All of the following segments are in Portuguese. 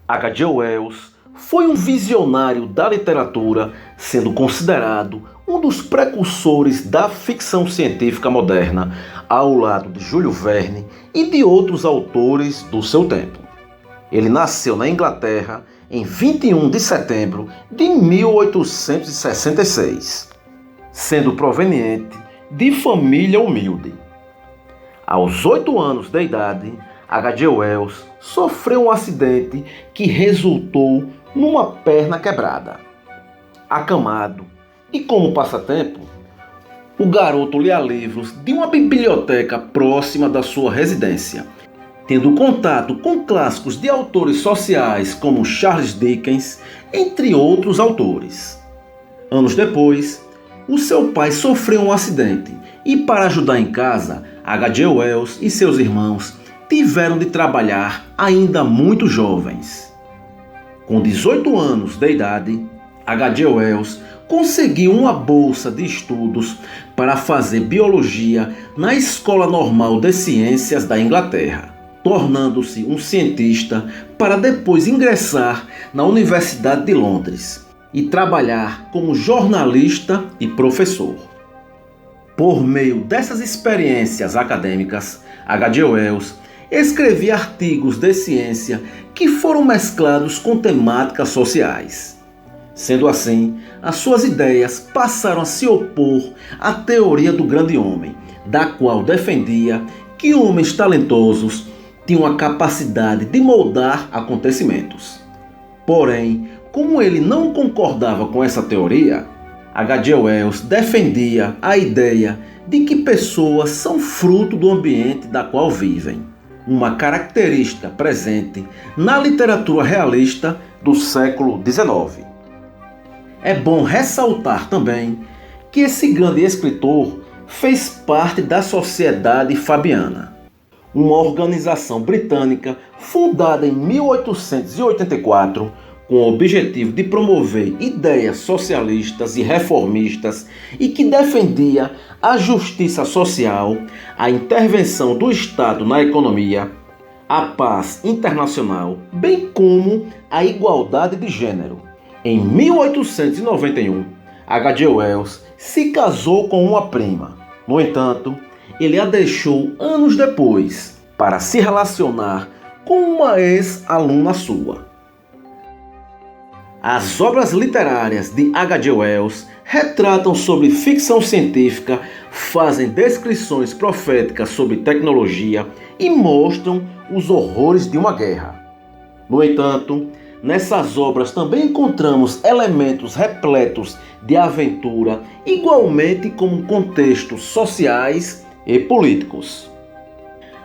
H.G. Wells foi um visionário da literatura, sendo considerado um dos precursores da ficção científica moderna, ao lado de Júlio Verne e de outros autores do seu tempo. Ele nasceu na Inglaterra em 21 de setembro de 1866, sendo proveniente de família humilde. Aos 8 anos de idade, H.G. Wells sofreu um acidente que resultou numa perna quebrada. Acamado e como passatempo, o garoto lia livros de uma biblioteca próxima da sua residência, tendo contato com clássicos de autores sociais como Charles Dickens, entre outros autores. Anos depois, o seu pai sofreu um acidente e, para ajudar em casa, H.G. Wells e seus irmãos tiveram de trabalhar ainda muito jovens. Com 18 anos de idade, H.G. Wells conseguiu uma bolsa de estudos para fazer biologia na Escola Normal de Ciências da Inglaterra, tornando-se um cientista para depois ingressar na Universidade de Londres e trabalhar como jornalista e professor. Por meio dessas experiências acadêmicas, H.G. Wells escrevia artigos de ciência que foram mesclados com temáticas sociais. Sendo assim, as suas ideias passaram a se opor à teoria do grande homem, da qual defendia que homens talentosos tinham a capacidade de moldar acontecimentos. Porém, como ele não concordava com essa teoria, H.G. Wells defendia a ideia de que pessoas são fruto do ambiente da qual vivem, uma característica presente na literatura realista do século XIX. É bom ressaltar também que esse grande escritor fez parte da Sociedade Fabiana, uma organização britânica fundada em 1884 com o objetivo de promover ideias socialistas e reformistas e que defendia a justiça social, a intervenção do Estado na economia, a paz internacional, bem como a igualdade de gênero. Em 1891, H.G. Wells se casou com uma prima. No entanto, ele a deixou anos depois para se relacionar com uma ex-aluna sua. As obras literárias de H.G. Wells retratam sobre ficção científica, fazem descrições proféticas sobre tecnologia e mostram os horrores de uma guerra. No entanto, nessas obras também encontramos elementos repletos de aventura, igualmente como contextos sociais e políticos.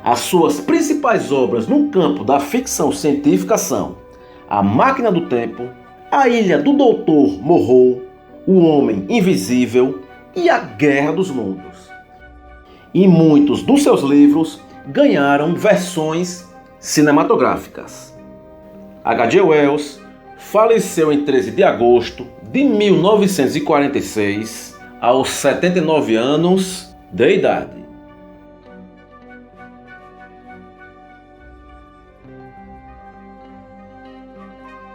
As suas principais obras no campo da ficção científica são A Máquina do Tempo, A Ilha do Dr. Moreau, O Homem Invisível e A Guerra dos Mundos. E muitos dos seus livros ganharam versões cinematográficas. H.G. Wells faleceu em 13 de agosto de 1946, aos 79 anos de idade.